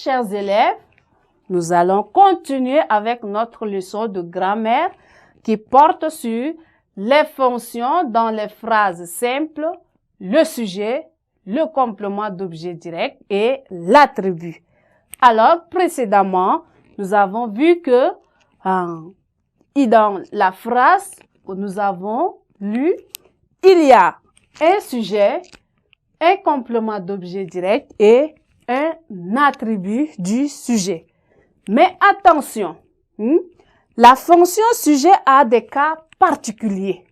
chers élèves, nous allons continuer avec notre leçon de grammaire qui porte sur les fonctions dans les phrases simples, le sujet, le complément d'objet direct et l'attribut. Alors, précédemment, nous avons vu que dans la phrase que nous avons lue, il y a un sujet, un complément d'objet direct et un attribut du sujet. Mais attention, la fonction sujet a des cas particuliers.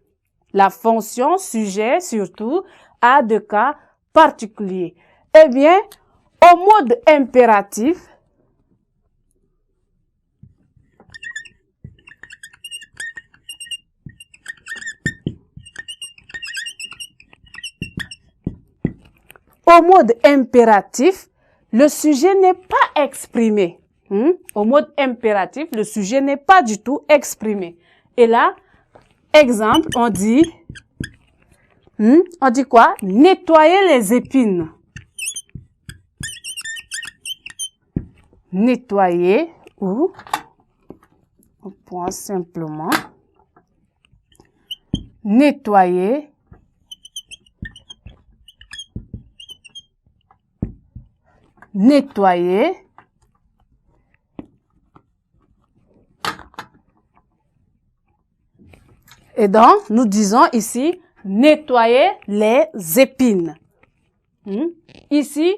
La fonction sujet, surtout, a des cas particuliers. Eh bien, au mode impératif, le sujet n'est pas exprimé. Au mode impératif, le sujet n'est pas du tout exprimé. Et là, exemple, on dit quoi? Nettoyer les épines. Nettoyer, ou on prend simplement nettoyer et donc nous disons ici nettoyer les épines. Ici,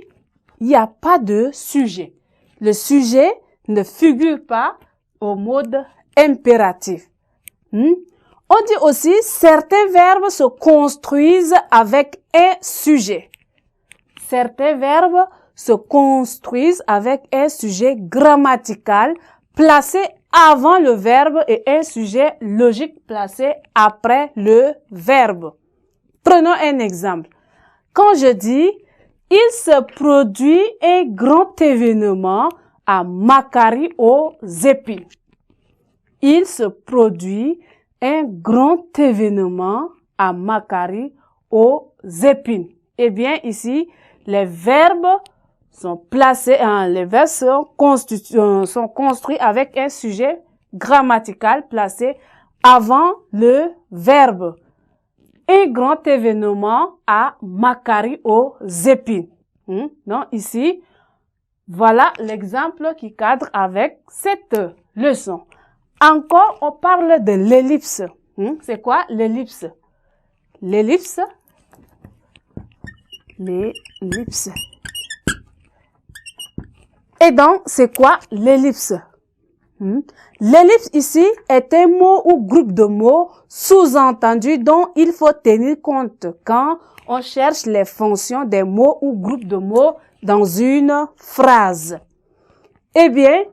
il n'y a pas de sujet. Le sujet ne figure pas au mode impératif. On dit aussi certains verbes se construisent avec un sujet. Certains verbes se construisent avec un sujet grammatical placé avant le verbe et un sujet logique placé après le verbe. Prenons un exemple. Quand je dis « Il se produit un grand événement à Makari aux épines ». Il se produit un grand événement à Makari aux épines. Eh bien, ici, les verbes sont placés, les verbes sont construits avec un sujet grammatical placé avant le verbe. Un grand événement à Makari aux épines. Donc ici, voilà l'exemple qui cadre avec cette leçon. Encore, on parle de l'ellipse. C'est quoi l'ellipse? L'ellipse. Et donc, c'est quoi l'ellipse? L'ellipse ici est un mot ou groupe de mots sous-entendus dont il faut tenir compte quand on cherche les fonctions des mots ou groupes de mots dans une phrase. Eh bien,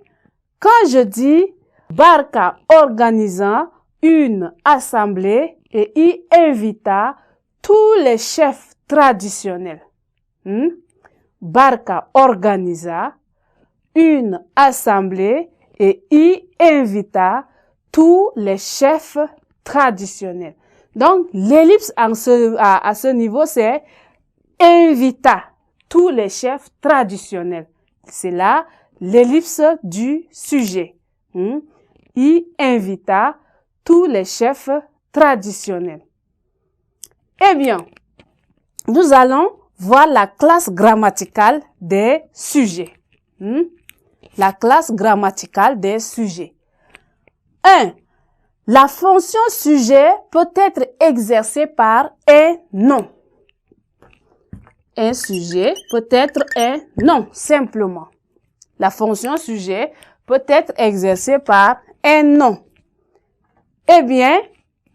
quand je dis Barka organisa une assemblée et y invita tous les chefs traditionnels. Barka organisa une assemblée et y invita tous les chefs traditionnels. Donc, l'ellipse à ce niveau, c'est invita tous les chefs traditionnels. C'est là l'ellipse du sujet. Y invita tous les chefs traditionnels. Eh bien, nous allons voir la classe grammaticale des sujets. La classe grammaticale des sujets. 1. La fonction sujet peut être exercée par un nom. Un sujet peut être un nom, simplement. La fonction sujet peut être exercée par un nom. Eh bien,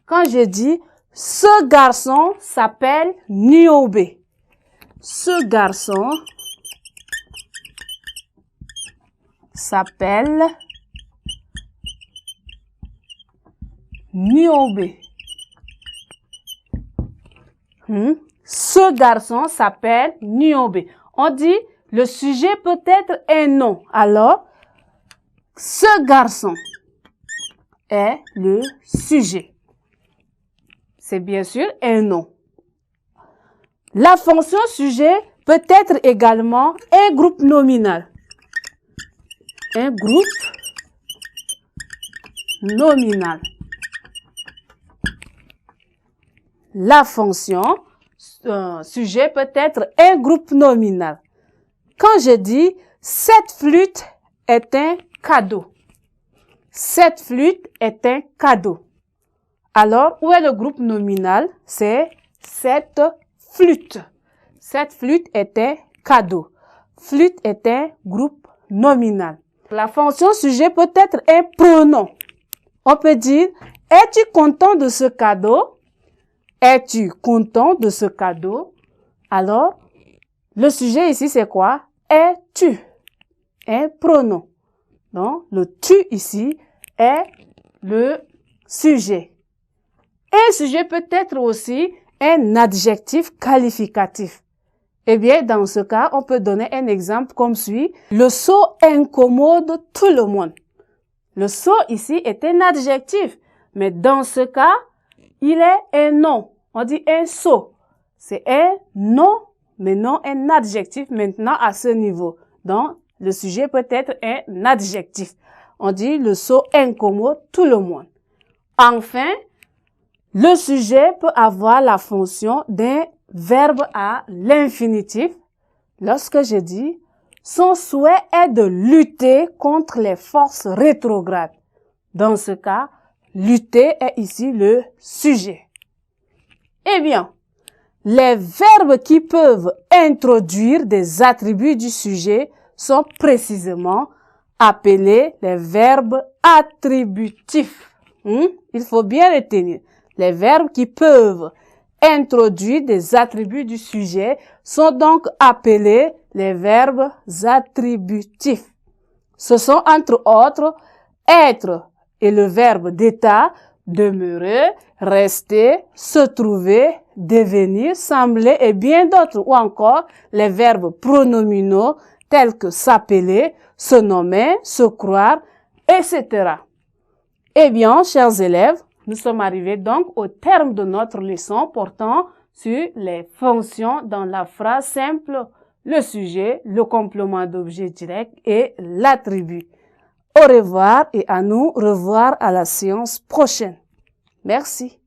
quand je dis « ce garçon s'appelle Niobe ». Ce garçon s'appelle Niobe. Ce garçon s'appelle Niobe. On dit le sujet peut être un nom. Alors, ce garçon est le sujet. C'est bien sûr un nom. La fonction sujet peut être également un groupe nominal. un groupe nominal. La fonction sujet peut être un groupe nominal. Quand je dis cette flûte est un cadeau. Cette flûte est un cadeau. Alors, où est le groupe nominal? C'est cette flûte. Cette flûte est un cadeau. Flûte est un groupe nominal. La fonction sujet peut être un pronom. On peut dire, es-tu content de ce cadeau? Es-tu content de ce cadeau? Alors, le sujet ici, c'est quoi? Es-tu? Un pronom. Donc, le tu ici est le sujet. Un sujet peut être aussi un adjectif qualificatif. Eh bien, dans ce cas, on peut donner un exemple comme suit. Le seau incommode tout le monde. Le seau ici est un adjectif, mais dans ce cas, il est un nom. On dit un seau. C'est un nom, mais non un adjectif maintenant à ce niveau. Donc, le sujet peut être un adjectif. On dit le seau incommode tout le monde. Enfin, le sujet peut avoir la fonction d'un verbe à l'infinitif. Lorsque je dis son souhait est de lutter contre les forces rétrogrades. Dans ce cas, lutter est ici le sujet. Eh bien, les verbes qui peuvent introduire des attributs du sujet sont précisément appelés les verbes attributifs. Il faut bien retenir. Les verbes qui peuvent introduire des attributs du sujet sont donc appelés les verbes attributifs. Ce sont entre autres être et le verbe d'état, demeurer, rester, se trouver, devenir, sembler et bien d'autres, ou encore les verbes pronominaux tels que s'appeler, se nommer, se croire, etc. Eh bien, chers élèves, nous sommes arrivés donc au terme de notre leçon portant sur les fonctions dans la phrase simple, le sujet, le complément d'objet direct et l'attribut. Au revoir et à nous revoir à la séance prochaine. Merci.